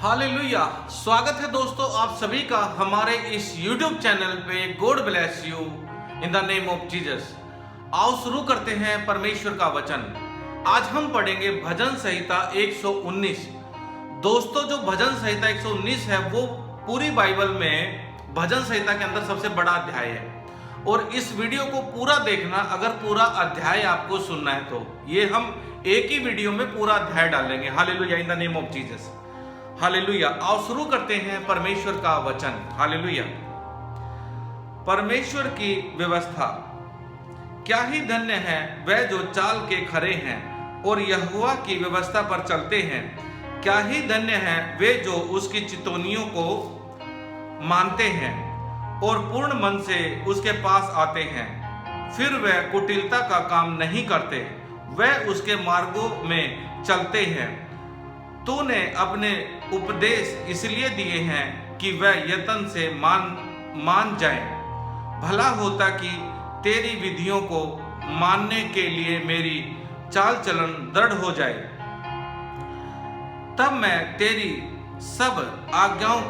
Hallelujah. स्वागत है दोस्तों आप सभी का हमारे इस YouTube चैनल पे। God bless you in the name of Jesus. आओ शुरू करते हैं परमेश्वर का वचन। आज हम पढ़ेंगे भजन संहिता 119। दोस्तों जो भजन संहिता 119 है वो पूरी बाइबल में भजन संहिता के अंदर सबसे बड़ा अध्याय है। और इस वीडियो को पूरा देखना, अगर पूरा अध्याय आपको सुनना है तो ये हम एक ही वीडियो में पूरा अध्याय डालेंगे। Hallelujah in the name of Jesus. Hallelujah. आओ शुरू करते हैं परमेश्वर का वचन। हालेलुया। परमेश्वर की व्यवस्था। क्या ही धन्य है वह जो चाल के खरे हैं और यहोवा की व्यवस्था पर चलते हैं। क्या ही धन्य है वे जो उसकी चितौनियों को मानते हैं और पूर्ण मन से उसके पास आते हैं। फिर वह कुटिलता का काम नहीं करते, वह उसके मार्गों में चलते हैं। तूने अपने उपदेश इसलिए दिए हैं कि वह यत्न से मान जाए। भला होता कि तेरी विधियों को मानने के लिए मेरी चाल चलन दृढ़ हो जाए। तब मैं तेरी सब आज्ञाओं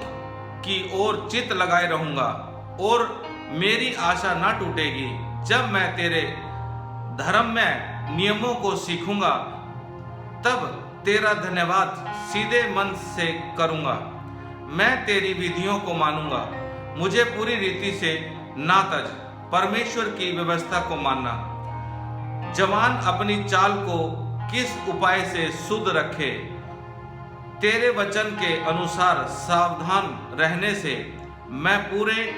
की ओर चित्त लगाए रहूंगा और मेरी आशा न टूटेगी। जब मैं तेरे धर्म में नियमों को सीखूंगा तब तेरा धन्यवाद सीधे मन से करूंगा। मैं तेरी विधियों को मानूंगा। मुझे पूरी रीति से ना तज। परमेश्वर की व्यवस्था को मानना। जवान अपनी चाल को किस उपाय से शुद्ध रखे। तेरे वचन के अनुसार सावधान रहने से मैं पूरे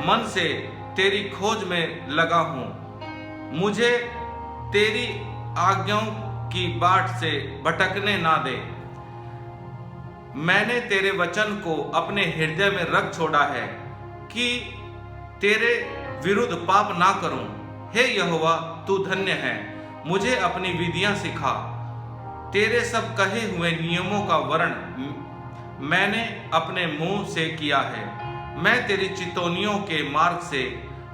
मन से तेरी खोज में लगा हूं। मुझे तेरी आज्ञाओं की बाट से भटकने ना दे। मैंने तेरे वचन को अपने हृदय में रख छोड़ा है कि तेरे विरुद्ध पाप ना करूं। हे यहोवा तू धन्य है। मुझे अपनी विधियां सिखा। तेरे सब कहे हुए नियमों का वर्ण मैंने अपने मुंह से किया है। मैं तेरी चितौनियों के मार्ग से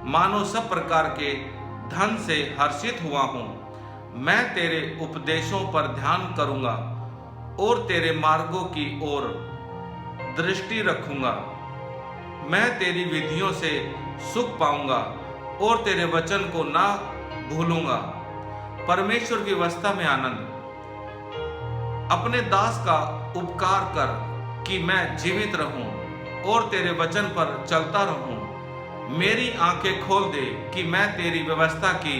मानो सब प्रकार के धन से हर्षित हुआ हूं। मैं तेरे उपदेशों पर ध्यान करूंगा और तेरे मार्गों की ओर दृष्टि रखूंगा। मैं तेरी विधियों से सुख पाऊंगा और तेरे वचन को ना भूलूंगा। परमेश्वर की व्यवस्था में आनंद। अपने दास का उपकार कर कि मैं जीवित रहूं और तेरे वचन पर चलता रहूं। मेरी आंखें खोल दे कि मैं तेरी व्यवस्था की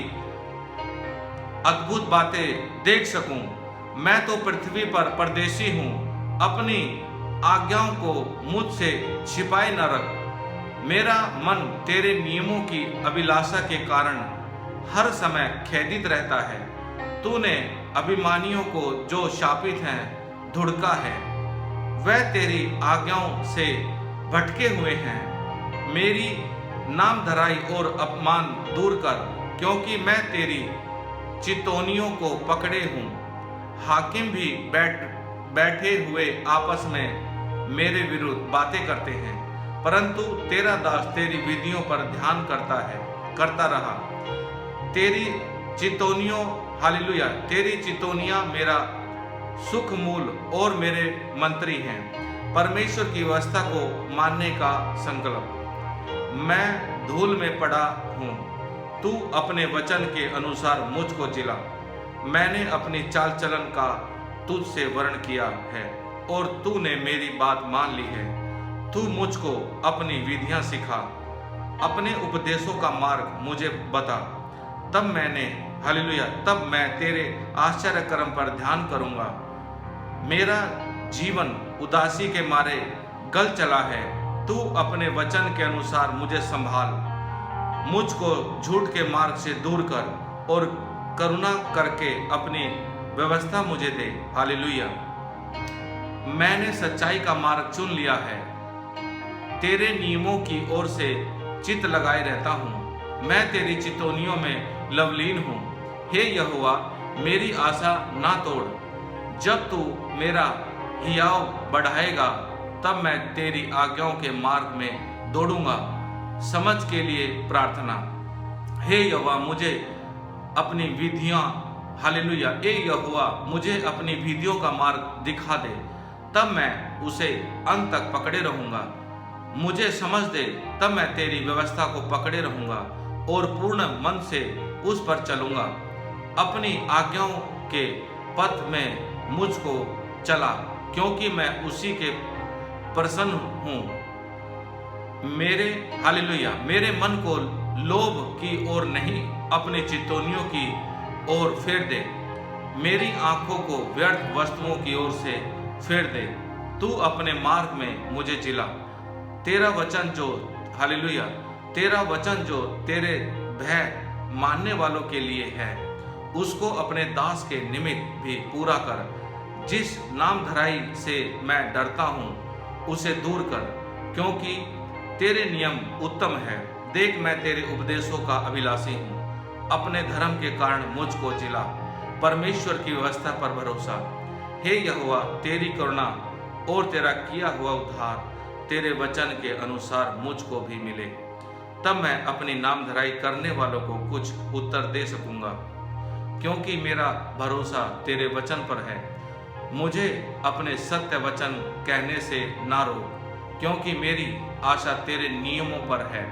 अद्भुत बातें देख सकूं। मैं तो पृथ्वी पर परदेशी हूं। अपनी आज्ञाओं को मुझसे छिपाए न रख। मेरा मन तेरे नियमों की अभिलाषा के कारण हर समय खेदित रहता है। तूने अभिमानियों को जो शापित हैं धुड़का है। वह तेरी आज्ञाओं से भटके हुए हैं। मेरी नामधराई और अपमान दूर कर, क्योंकि मैं तेरी चितौनियों को पकड़े हूं। हाकिम भी बैठे हुए आपस में मेरे विरुद्ध बातें करते हैं, परंतु तेरा दास तेरी विधियों पर ध्यान करता रहा। तेरी चितौनियों, हालेलुया, तेरी चितौनियां मेरा सुख मूल और मेरे मंत्री हैं। परमेश्वर की व्यवस्था को मानने का संकल्प। मैं धूल में पड़ा हूं। तू अपने वचन के अनुसार मुझको जिला। मैंने अपनी चाल चलन का तुझसे वर्ण किया है और तूने मेरी बात मान ली है। तू मुझको अपनी विधियां सिखा। अपने उपदेशों का मार्ग मुझे बता। तब मैं तेरे आश्चर्य कर्म पर ध्यान करूंगा। मेरा जीवन उदासी के मारे गल चला है। तू अपने वचन के अनुसार मुझे संभाल। मुझको झूठ के मार्ग से दूर कर और करुणा करके अपनी व्यवस्था मुझे दे। हालेलुया। मैंने सच्चाई का मार्ग चुन लिया है। तेरे नियमों की ओर से चित्त लगाए रहता हूँ। मैं तेरी चितौनियों में लवलीन हूँ। हे यहोवा मेरी आशा ना तोड़। जब तू मेरा हियाव बढ़ाएगा तब मैं तेरी आज्ञाओं के मार्ग में दौड़ूंगा। समझ के लिए प्रार्थना। हे यहोवा मुझे अपनी विधियां, हालेलुया, हे यहोवा मुझे अपनी विधियों का मार्ग दिखा दे तब मैं उसे अंत तक पकड़े रहूंगा। मुझे समझ दे, तब मैं तेरी व्यवस्था को पकड़े रहूंगा और पूर्ण मन से उस पर चलूंगा। अपनी आज्ञाओं के पथ में मुझको चला, क्योंकि मैं उसी के प्रसन्न हूँ। हालेलुया, मेरे मन को लोभ की ओर नहीं, अपनी चितौनियों की ओर फेर दे। मेरी आंखों को व्यर्थ वस्तुओं की ओर से फेर दे। तू अपने मार्ग में मुझे जिला। तेरा वचन जो तेरे भय मानने वालों के लिए है, उसको अपने दास के निमित्त भी पूरा कर। जिस नामधराई से मैं डरता हूँ, उसे दूर कर, क्योंकि तेरे नियम उत्तम है। देख, मैं तेरे उपदेशों का अभिलाषी हूँ। अपने धर्म के कारण मुझको जिला। परमेश्वर की व्यवस्था पर भरोसा। हे यहोवा, तेरी करुणा और तेरा किया हुआ उद्धार तेरे वचन के अनुसार मुझको भी मिले। तब मैं अपनी नामधराई करने वालों को कुछ उत्तर दे सकूंगा, क्योंकि मेरा भरोसा तेरे वचन पर है। मुझे अपने सत्य वचन कहने से ना रोक, क्योंकि मेरी आशा तेरे नियमों पर है।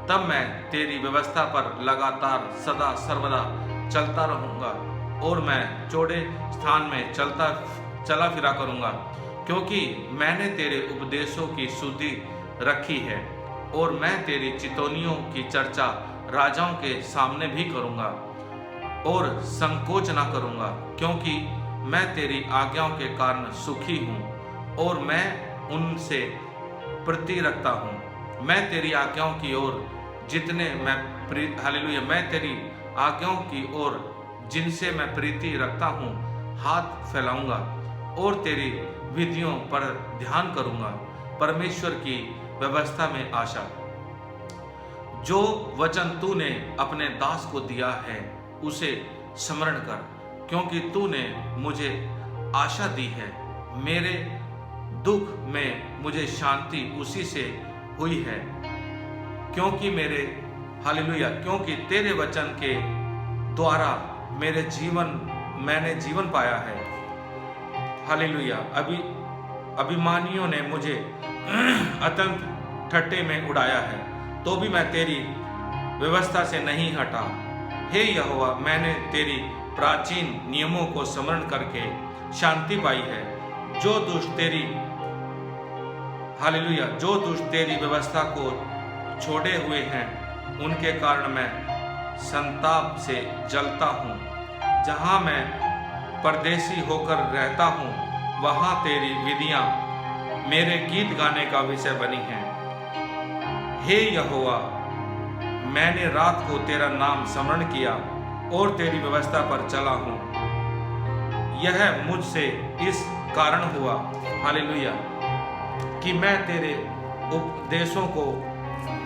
तब मैं तेरी व्यवस्था पर लगातार सदा सर्वदा चलता रहूंगा और मैं चौड़े स्थान में चला फिरा करूंगा, क्योंकि मैंने तेरे उपदेशों की सुधि रखी है और मैं तेरी चितौनियों की चर्चा राजाओं के सामने भी करूंगा और संकोच ना करूंगा, क्योंकि मैं तेरी आज्ञाओं के कारण सुखी हूँ और मैं उनसे प्रीति रखता हूँ। मैं तेरी आज्ञाओं की ओर मैं तेरी आज्ञाओं की ओर जिनसे मैं प्रीति रखता हूँ हाथ फैलाऊंगा और तेरी विधियों पर ध्यान करूंगा। परमेश्वर की व्यवस्था में आशा। जो वचन तूने अपने दास को दिया है, उसे स्मरण कर, क्योंकि तूने मुझे आशा दी है। मेरे दुख में मुझे शांति उसी से हुई है, क्योंकि क्योंकि तेरे वचन के द्वारा मैंने जीवन पाया है। हालेलुया। अभिमानियों ने मुझे अत्यंत ठट्ठे में उड़ाया है, तो भी मैं तेरी व्यवस्था से नहीं हटा। हे यहोवा, मैंने तेरी प्राचीन नियमों को स्मरण करके शांति पाई है। जो दुष्ट तेरी व्यवस्था को छोड़े हुए हैं, उनके कारण मैं संताप से जलता हूँ। जहाँ मैं परदेसी होकर रहता हूँ, वहाँ तेरी विधियाँ मेरे गीत गाने का विषय बनी हैं। हे यहोवा, मैंने रात को तेरा नाम स्मरण किया और तेरी व्यवस्था पर चला हूँ। यह मुझसे इस कारण हुआ, हालेलुया, कि मैं तेरे उपदेशों को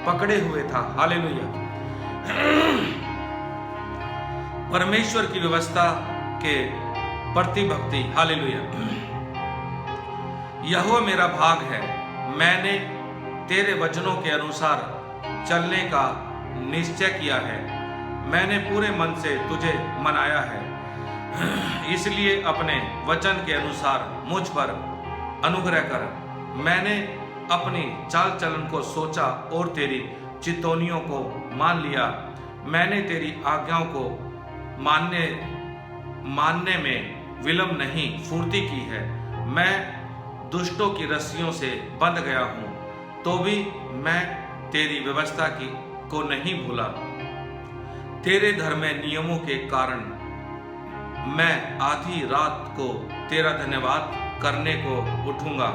पकड़े हुए था। हालेलुया। परमेश्वर की व्यवस्था के प्रति भक्ति। हालेलुया। यहोवा मेरा भाग है। मैंने तेरे वचनों के अनुसार चलने का निश्चय किया है। मैंने पूरे मन से तुझे मनाया है, इसलिए अपने वचन के अनुसार मुझ पर अनुग्रह कर। मैंने अपनी चाल चलन को सोचा और तेरी चितौनियों को मान लिया। मैंने तेरी आज्ञाओं को मानने में विलंब नहीं, फुर्ती की है। मैं दुष्टों की रस्सियों से बंध गया हूँ, तो भी मैं तेरी व्यवस्था को नहीं भूला। तेरे धर्म नियमों के कारण मैं आधी रात को तेरा धन्यवाद करने को उठूंगा।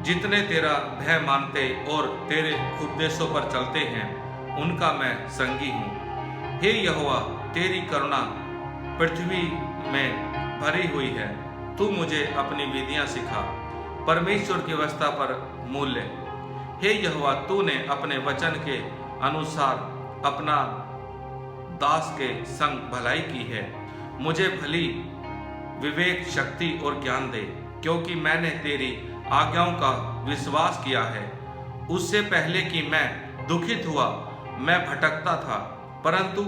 जितने तेरा भय मानते और तेरे उपदेशों पर चलते हैं, उनका मैं संगी हूँ। हे यहोवा, तेरी करुणा पृथ्वी में भरी हुई है। तू मुझे अपनी विधियां सिखा, परमेश्वर की व्यवस्था पर मूल्य। हे यहोवा, तूने अपने वचन के अनुसार अपना दास के संग भलाई की है। मुझे भली विवेक, शक्ति और ज्ञान दे, क्योंकि मैंने तेरी आज्ञाओं का विश्वास किया है। उससे पहले कि मैं दुखित हुआ, मैं भटकता था, परंतु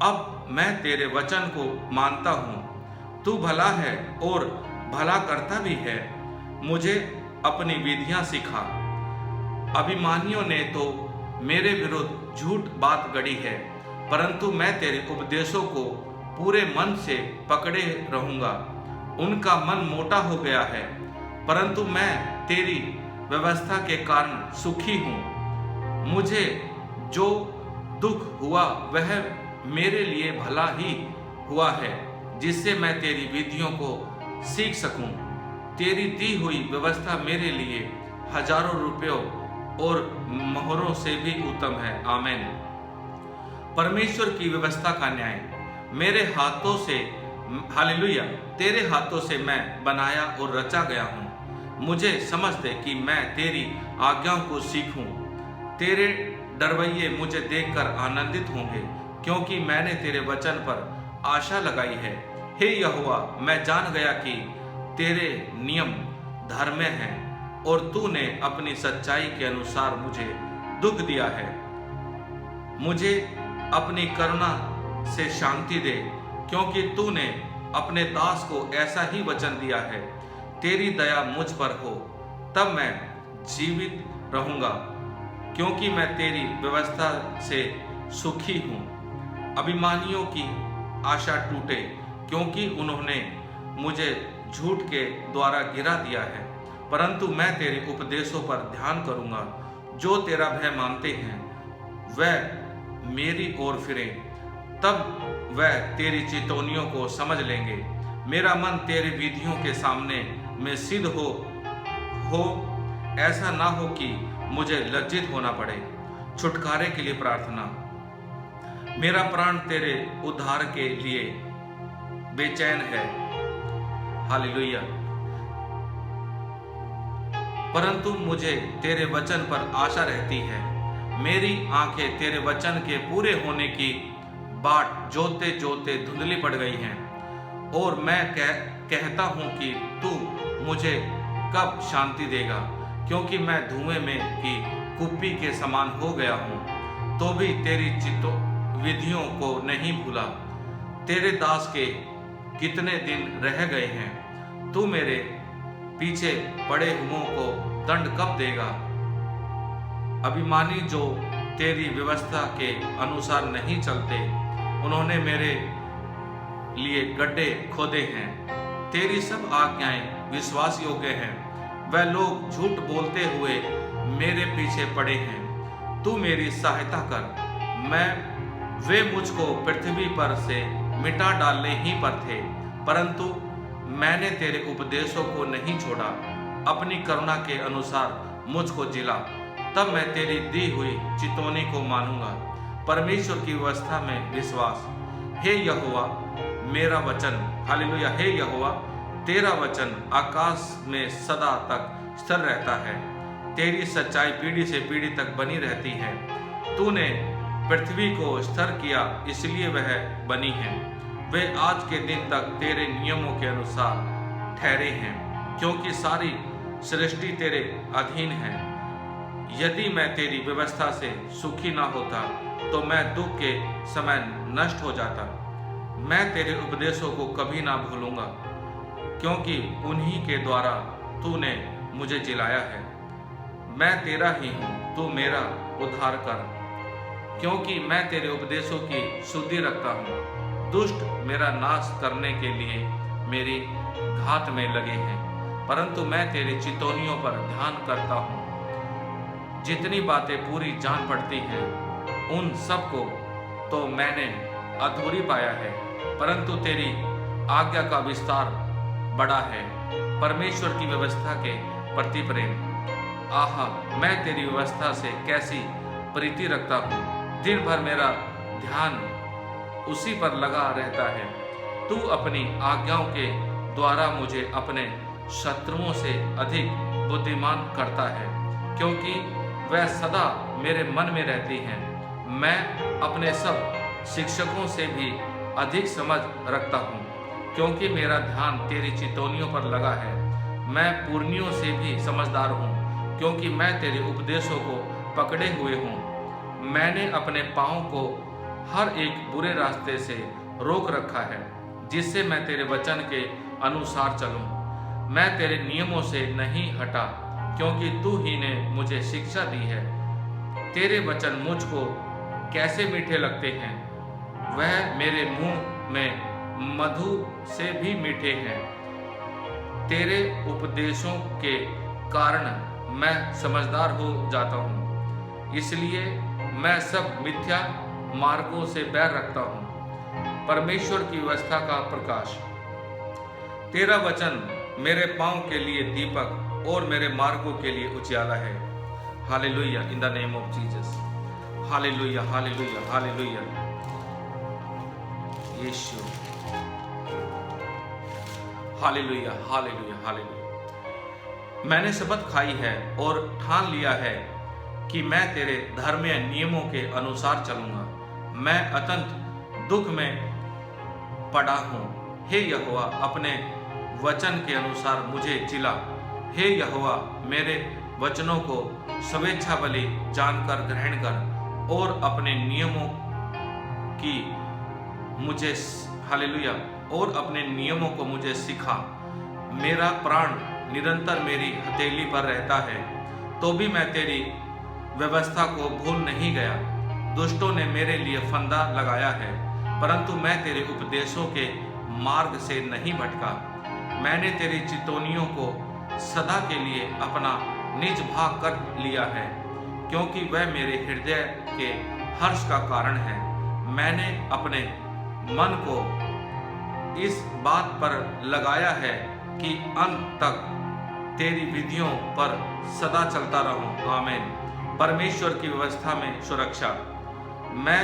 अब मैं तेरे वचन को मानता हूँ। तू भला है और भला करता भी है। मुझे अपनी विधियां सिखा। अभिमानियों ने तो मेरे विरुद्ध झूठ बात गढ़ी है, परंतु मैं तेरे उपदेशों को पूरे मन से पकड़े रहूंगा। उनका मन मोटा हो गया है, परंतु मैं तेरी व्यवस्था के कारण सुखी हूँ। मुझे जो दुख हुआ वह मेरे लिए भला ही हुआ है, जिससे मैं तेरी विधियों को सीख सकूं। तेरी दी हुई व्यवस्था मेरे लिए हजारों रुपयों और मोहरों से भी उत्तम है। आमीन। परमेश्वर की व्यवस्था का न्याय मेरे हाथों से, हालेलुया, तेरे हाथों से मैं बनाया और रचा गया हूँ। मुझे समझ दे कि मैं तेरी आज्ञाओं को सीखूं। तेरे डरवैये मुझे देखकर आनंदित होंगे, क्योंकि मैंने तेरे वचन पर आशा लगाई है। हे यहोवा, मैं जान गया कि तेरे नियम धर्म हैं और तूने अपनी सच्चाई के अनुसार मुझे दुख दिया है। मुझे अपनी करुणा से शांति दे, क्योंकि तूने अपने दास को ऐसा ही वचन दिया है। तेरी दया मुझ पर हो, तब मैं जीवित रहूंगा, क्योंकि मैं तेरी व्यवस्था से सुखी हूँ। अभिमानियों की आशा टूटे, क्योंकि उन्होंने मुझे झूठ के द्वारा गिरा दिया है, परंतु मैं तेरे उपदेशों पर ध्यान करूंगा। जो तेरा भय मानते हैं वह मेरी ओर फिरे, तब वह तेरी चितौनियों को समझ लेंगे। मेरा मन तेरी विधियों के सामने में सिद्ध हो ऐसा ना हो कि मुझे लज्जित होना पड़े। छुटकारे के लिए प्रार्थना। मेरा प्राण तेरे उद्धार के लिए बेचैन है, हालेलुया, परंतु मुझे तेरे वचन पर आशा रहती है। मेरी आंखें तेरे वचन के पूरे होने की बाट जोते जोते धुंधली पड़ गई हैं, और मैं कहता हूं कि तू मुझे कब शांति देगा, क्योंकि मैं धुएं में की कुप्पी के समान हो गया हूं, तो भी तेरी विधियों को नहीं भूला। तेरे दास के कितने दिन रह गए हैं, तू मेरे पीछे पड़े हुओं को दंड कब देगा। अभिमानी जो तेरी व्यवस्था के अनुसार नहीं चलते, उन्होंने मेरे लिए गड्ढे खोदे हैं। तेरी सब आज्ञाएं विश्वास योग्य हैं। वह लोग झूठ बोलते हुए मेरे पीछे पड़े हैं। तू मेरी सहायता कर। वे मुझको पृथ्वी पर से मिटा डालने ही पर थे, परंतु मैंने तेरे उपदेशों को नहीं छोड़ा। अपनी करुणा के अनुसार मुझको जिला, तब मैं तेरी दी हुई चितौनी को मानूंगा। परमेश्वर की व्यवस्था में विश्वास। हे यहोवा, मेरा वचन, हालेलुया, हे यहोवा, तेरा वचन आकाश में सदा तक स्थिर रहता है। तेरी सच्चाई पीढ़ी से पीढ़ी तक बनी रहती है। तूने पृथ्वी को स्थिर किया, इसलिए वह बनी है। वे आज के दिन तक तेरे नियमों के अनुसार ठहरे हैं, क्योंकि सारी सृष्टि तेरे अधीन है। यदि मैं तेरी व्यवस्था से सुखी ना होता, तो मैं दुख के समय नष्ट हो जाता। मैं तेरे उपदेशों को कभी ना भूलूंगा, क्योंकि उन्हीं के द्वारा तूने मुझे जिलाया है। मैं तेरा ही हूँ, तू मेरा उद्धार कर, क्योंकि मैं तेरे उपदेशों की शुद्धि रखता हूँ। दुष्ट मेरा नाश करने के लिए मेरी घात में लगे हैं, परंतु मैं तेरी चितौनियों पर ध्यान करता हूँ। जितनी बातें पूरी जान पड़ती हैं, उन सबको तो मैंने अधूरी पाया है, परंतु तेरी आज्ञा का विस्तार बड़ा है। परमेश्वर की व्यवस्था के प्रति प्रेम। आहा, मैं तेरी व्यवस्था से कैसी प्रीति रखता हूँ। दिन भर मेरा ध्यान उसी पर लगा रहता है। तू अपनी आज्ञाओं के द्वारा मुझे अपने शत्रुओं से अधिक बुद्धिमान करता है, क्योंकि वह सदा मेरे मन में रहती हैं। मैं अपने सब शिक्षकों से भी अधिक समझ रखता हूँ, क्योंकि मेरा ध्यान तेरी चितौनियों पर लगा है। मैं पुरनियों से भी समझदार हूँ, क्योंकि मैं तेरे उपदेशों को पकड़े हुए हूँ। मैंने अपने पाँव को हर एक बुरे रास्ते से रोक रखा है, जिससे मैं तेरे वचन के अनुसार चलूं। मैं तेरे नियमों से नहीं हटा, क्योंकि तू ही ने मुझे शिक्षा दी है। तेरे वचन मुझको कैसे मीठे लगते हैं, वह मेरे मुंह में मधु से भी मीठे हैं। तेरे उपदेशों के कारण मैं समझदार हो जाता हूँ, इसलिए मैं सब मिथ्या मार्गों से बैर रखता हूँ। परमेश्वर की व्यवस्था का प्रकाश। तेरा वचन मेरे पांव के लिए दीपक और मेरे मार्गों के लिए उजियाला है। Hallelujah, in the name of Jesus. Hallelujah, hallelujah, hallelujah. Yeshu, hallelujah, hallelujah, hallelujah. मैंने शपथ खाई है और ठान लिया है कि मैं तेरे धर्मीय नियमों के अनुसार चलूंगा। मैं अत्यंत दुख में पड़ा हूँ। हे यहोवा, अपने वचन के अनुसार मुझे जिला। हे यहोवा, मेरे वचनों को स्वेच्छा बलि जानकर ग्रहण कर और अपने नियमों की मुझे, हालेलुया, और अपने नियमों को मुझे सिखा। मेरा प्राण निरंतर मेरी हथेली पर रहता है, तो भी मैं तेरी व्यवस्था को भूल नहीं गया। दुष्टों ने मेरे लिए फंदा लगाया है, परंतु मैं तेरे उपदेशों के मार्ग से नहीं भटका। मैंने तेरी चितौनियों को सदा के लिए अपना निज भाग कर लिया है, क्योंकि वह मेरे हृदय के हर्ष का कारण है। मैंने अपने मन को इस बात पर लगाया है कि अंत तक तेरी विधियों पर सदा चलता रहूं। आमीन। परमेश्वर की व्यवस्था में सुरक्षा। मैं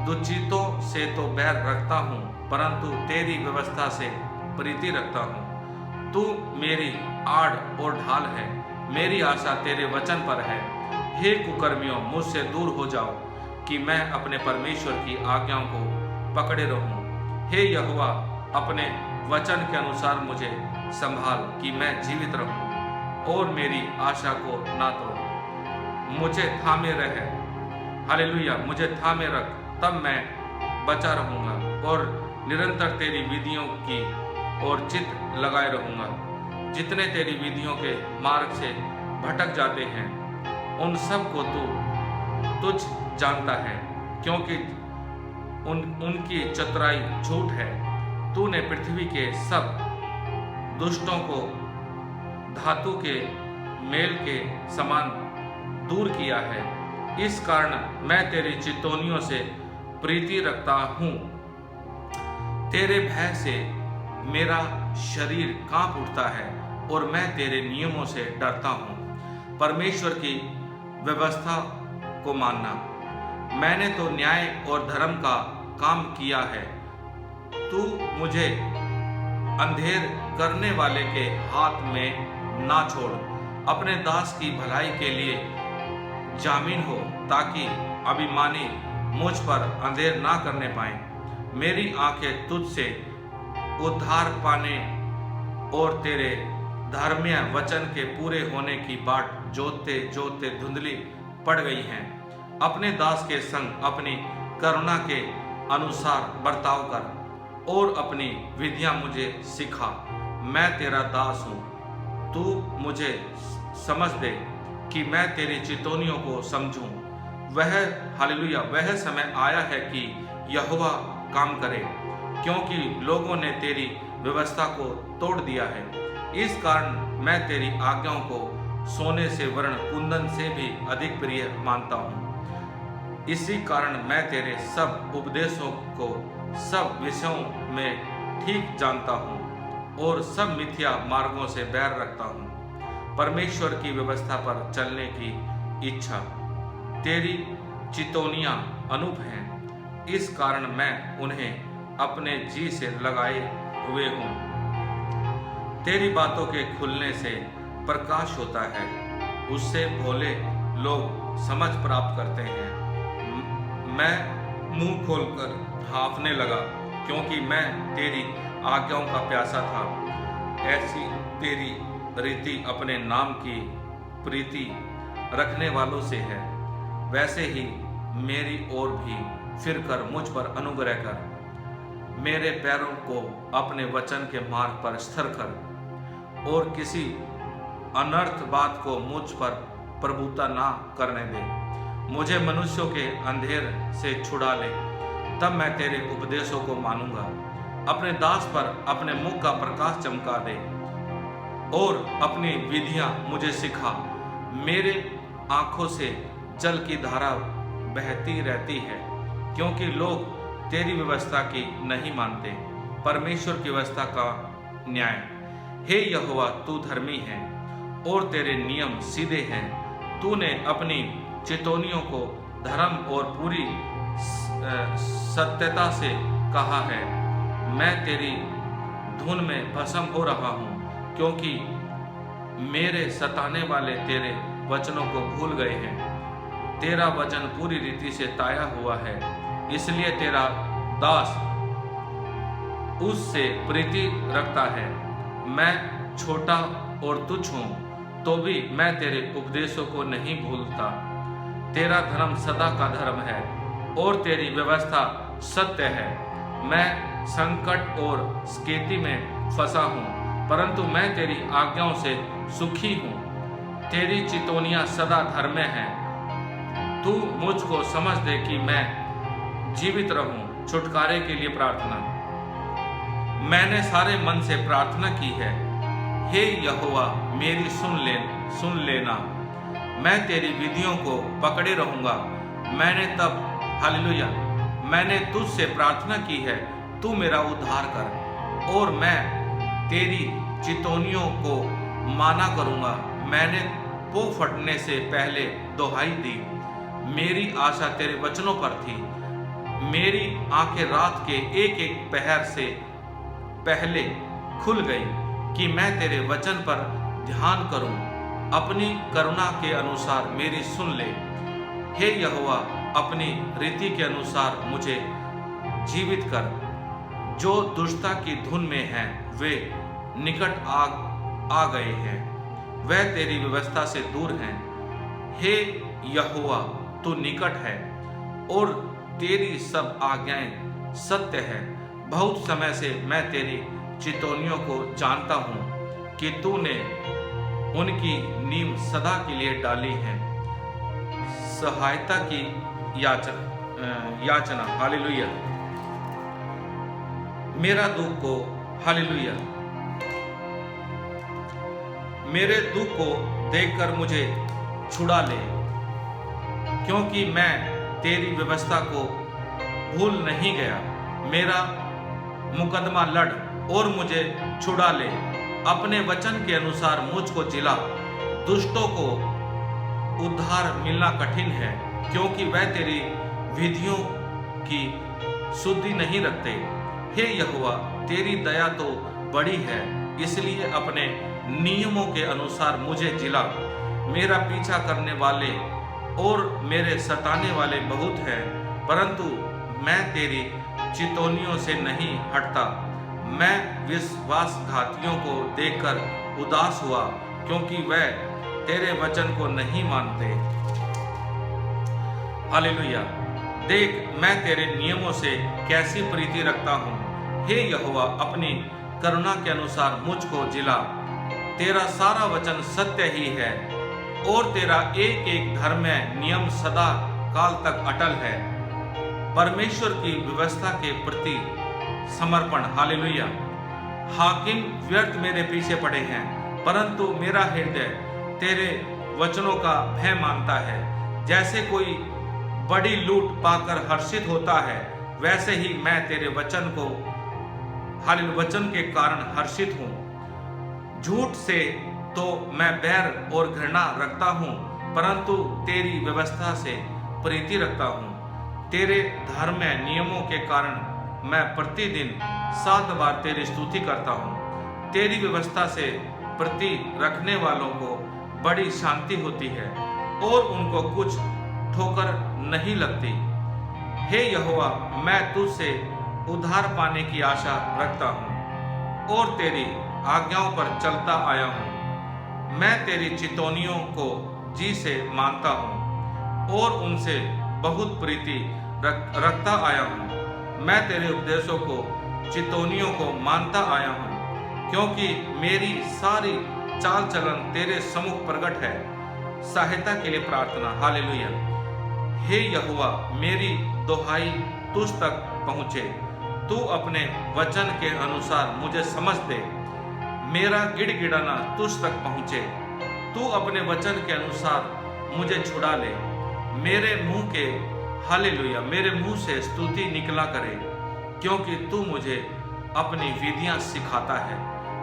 दुचितों से तो बैर रखता हूँ, परंतु तेरी व्यवस्था से प्रीति रखता हूँ। तू मेरी आड़ और ढाल है, मेरी आशा तेरे वचन पर है। हे कुकर्मियों, मुझसे दूर हो जाओ कि मैं अपने परमेश्वर की आज्ञाओं को पकड़े रहूं। हे यहोवा, अपने वचन के अनुसार मुझे संभाल कि मैं जीवित रहूं और मेरी आशा को ना तोड़। मुझे थामे रहे, हालेलुया, मुझे थामे रख, तब मैं बचा रहूंगा और निरंतर तेरी विधियों की ओर चित्त लगाए रहूंगा। जितने तेरी विधियों के मार्ग से भटक जाते हैं, उन सब को तू तुझ जानता है, क्योंकि उनकी चतुराई झूठ है। तूने पृथ्वी के सब दुष्टों को धातु के मेल के समान दूर किया है। इस कारण मैं तेरी चितौनियों से प्रीति रखता हूँ। तेरे भय से मेरा शरीर कांप उठता है और मैं तेरे नियमों से डरता हूँ। परमेश्वर की व्यवस्था को मानना। मैंने तो न्याय और धर्म का काम किया है। तू मुझे अंधेर करने वाले के हाथ में ना छोड़। अपने दास की भलाई के लिए जामीन हो, ताकि अभिमानी मुझ पर अंधेर ना करने पाए। मेरी आंखें तुझसे उद्धार पाने और तेरे धर्मीय वचन के पूरे होने की बाट जोतते जोतते धुंधली पड़ गई हैं। अपने दास के संग अपनी करुणा के अनुसार बर्ताव कर और अपनी विधियां मुझे सिखा। मैं तेरा दास हूँ, तू मुझे समझ दे कि मैं तेरी चितौनियों को समझूं। वह, हालेलुया, वह समय आया है कि यहोवा काम करे, क्योंकि लोगों ने तेरी व्यवस्था को तोड़ दिया है। इस कारण मैं तेरी आज्ञाओं को सोने से वर्ण कुंदन से भी अधिक प्रिय मानता हूँ। इसी कारण मैं तेरे सब उपदेशों को सब विषयों में ठीक जानता हूँ और सब मिथ्या मार्गों से बैर रखता हूँ। परमेश्वर की व्यवस्था पर चलने की इच्छा। तेरी चितौनियाँ अनूप हैं, इस कारण मैं उन्हें अपने जी से लगाए हुए हूँ। तेरी बातों के खुलने से प्रकाश होता है, उससे भोले लोग समझ प्राप्त करते हैं। मैं मुंह खोलकर हाँफने लगा, क्योंकि मैं तेरी आज्ञाओं का प्यासा था। ऐसी तेरी रीति अपने नाम की प्रीति रखने वालों से है। वैसे ही मेरी ओर भी फिरकर मुझ पर अनुग्रह कर। मेरे पैरों को अपने वचन के मार्ग पर स्थिर कर। और किसी अनर्थ बात को मुझ पर प्रभुता ना करने दे। मुझे मनुष्यों के अंधेर से छुड़ा ले, तब मैं तेरे उपदेशों को मानूंगा। अपने दास पर अपने मुख का प्रकाश चमका दे और अपनी विधियां मुझे सिखा। मेरे आंखों से जल की धारा बहती रहती है, क्योंकि लोग तेरी व्यवस्था की नहीं मानते, परमेश्वर की व्यवस्था का न्याय। हे यहोवा, तू धर्मी है और तेरे नियम सीधे हैं। तूने अपनी चितौनियों को धर्म और पूरी सत्यता से कहा है। मैं तेरी धुन में भस्म हो रहा हूँ, क्योंकि मेरे सताने वाले तेरे वचनों को भूल गए हैं। तेरा वचन पूरी रीति से ताया हुआ है, इसलिए तेरा दास उससे प्रीति रखता है। मैं छोटा और तुच्छ हूँ, तो भी मैं तेरे उपदेशों को नहीं भूलता। तेरा धर्म सदा का धर्म है और तेरी व्यवस्था सत्य है। मैं संकट और स्केती में फंसा हूँ, परंतु मैं तेरी आज्ञाओं से सुखी हूँ। तेरी चितौनियां सदा धर्म हैं। तू मुझको समझ दे कि मैं जीवित रहूं। छुटकारे के लिए प्रार्थना। मैंने सारे मन से प्रार्थना की है। हे यहोवा, मेरी सुन लेना। मैं तेरी विधियों को पकड़े रहूंगा। मैंने तुझसे प्रार्थना की है, तू मेरा उद्धार कर और मैं तेरी चितौनियों को माना करूंगा। मैंने पो फटने से पहले दुहाई दी। मेरी आशा तेरे वचनों पर थी। मेरी आंखें रात के एक एक पहर से पहले खुल गई कि मैं तेरे वचन पर ध्यान करूं। अपनी करुणा के अनुसार मेरी सुन ले। हे यहोवा, अपनी रीति के अनुसार मुझे जीवित कर। जो दुष्टता की धुन में हैं, वे निकट आ गए हैं। वह तेरी व्यवस्था से दूर हैं। हे यहोवा, तू निकट है और तेरी सब आज्ञाएं सत्य है। बहुत समय से मैं तेरी चितौनियों को जानता हूँ कि तूने उनकी नींव सदा के लिए डाली है। सहायता की याचना। हालेलुया। मेरा दुख को हालेलुया। मेरे दुख को देखकर मुझे छुड़ा ले, क्योंकि मैं तेरी व्यवस्था को भूल नहीं गया। मेरा मुकदमा लड़ और मुझे छुड़ा ले। अपने वचन के अनुसार मुझको जिला। दुष्टों को उद्धार मिलना कठिन है, क्योंकि वह तेरी विधियों की शुद्धि नहीं रखते। हे यहोवा, तेरी दया तो बड़ी है, इसलिए अपने नियमों के अनुसार मुझे जिला। मेरा पीछा करने वाले और मेरे सताने वाले बहुत हैं, परंतु मैं तेरी चितौनियों से नहीं हटता। मैं विश्वासघातियों को देखकर उदास हुआ, क्योंकि वह तेरे वचन को नहीं मानते। हालेलुया। देख, मैं तेरे नियमों से कैसी प्रीति रखता हूँ। हे यहोवा, अपनी करुणा के अनुसार मुझको जिला। तेरा सारा वचन सत्य ही है और तेरा एक एक धर्म नियम सदा काल तक अटल है। परमेश्वर की व्यवस्था के प्रति समर्पण। हालेलुया। हाकिम व्यर्थ मेरे पीछे पड़े हैं, परंतु मेरा हृदय तेरे वचनों का भय मानता है। जैसे कोई बड़ी लूट पाकर हर्षित होता है, वैसे ही मैं तेरे वचन के कारण हर्षित हूँ। झूठ से तो मैं बैर और घृणा रखता हूँ, परंतु तेरी व्यवस्था से प्रीति रखता हूँ। तेरे धर्म नियमों के कारण मैं प्रतिदिन 7 बार तेरी स्तुति करता हूँ। तेरी व्यवस्था से प्रीति रखने वालों को बड़ी शांति होती है और उनको कुछ ठोकर नहीं लगती। हे यहोवा, मैं तुझसे उद्धार पाने की आशा रखता हूँ और तेरी आज्ञाओं पर चलता आया हूँ। मैं तेरी चितौनियों को जी से मानता हूँ और उनसे बहुत प्रीति रखता आया हूँ। मैं तेरे उपदेशों को चितौनियों को मानता आया हूँ। क्योंकि मेरी सारी चाल चलन तेरे सम्मुख प्रकट है। सहायता के लिए प्रार्थना। हालेलुया। हे यहोवा, मेरी दुहाई तुझ तक पहुँचे। तू अपने वचन के अनुसार मुझे समझ दे। मेरा गिड़गिड़ाना तुझ तक पहुँचे। तू अपने वचन के अनुसार मुझे छुड़ा ले। मेरे मुंह के हालेलुया, मेरे मुंह से स्तुति निकला करे, क्योंकि तू मुझे अपनी विधियां सिखाता है।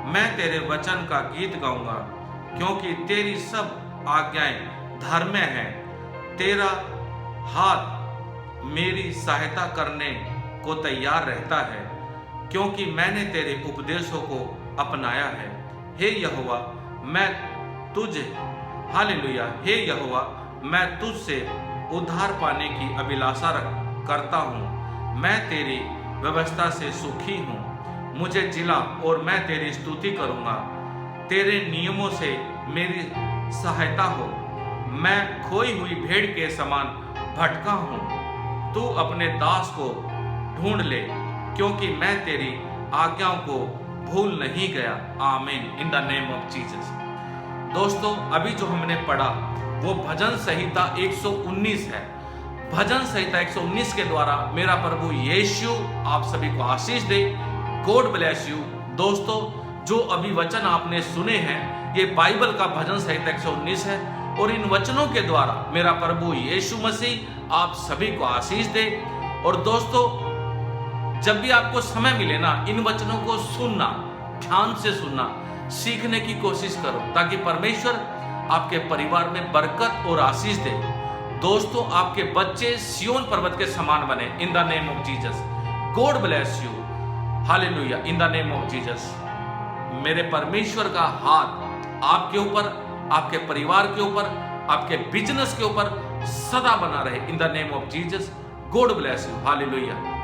मैं तेरे वचन का गीत गाऊंगा, क्योंकि तेरी सब आज्ञाएं धर्म हैं। तेरा हाथ मेरी सहायता करने को तैयार रहता है, क्योंकि मैंने तेरे उपदेशों को अपनाया है। हे यहोवा, मैं तुझे हालेलुया, हे यहोवा, मैं तुझसे उद्धार पाने की अभिलाषा करता हूँ। मैं तेरी व्यवस्था से सुखी हूँ। मुझे जिला और मैं तेरी स्तुति करूँगा। तेरे नियमों से मेरी सहायता हो। मैं खोई हुई भेड़ के समान भटका हूँ। तू अपने दास को ढूंढ ले, क्योंकि मैं तेरी आज्ञाओं को भूल नहीं गया। आमीन, इन द नेम ऑफ जीसस। दोस्तों, अभी जो हमने पढ़ा वो भजन संहिता 119 है। भजन संहिता 119 के द्वारा मेरा प्रभु यीशु आप सभी को आशीष दे। God bless you. दोस्तों, जो अभी वचन आपने सुने हैं, ये बाइबल का भजन संहिता 119 है, और इन वचनों के द्वारा मेरा प्रभु यीशु मसीह आप सभी को आशीष दे। और दोस्तों, जब भी आपको समय मिले ना, इन वचनों को सुनना, ध्यान से सुनना, सीखने की कोशिश करो, ताकि परमेश्वर आपके परिवार में बरकत और आशीष दे। दोस्तों, आपके बच्चे सियोन पर्वत के समान बने। इन the name of Jesus. God bless you. Hallelujah, in the name of Jesus. मेरे परमेश्वर का हाथ आपके ऊपर, आपके परिवार के ऊपर, आपके बिजनेस के ऊपर सदा बना रहे। इन the name of Jesus. God bless you. Hallelujah.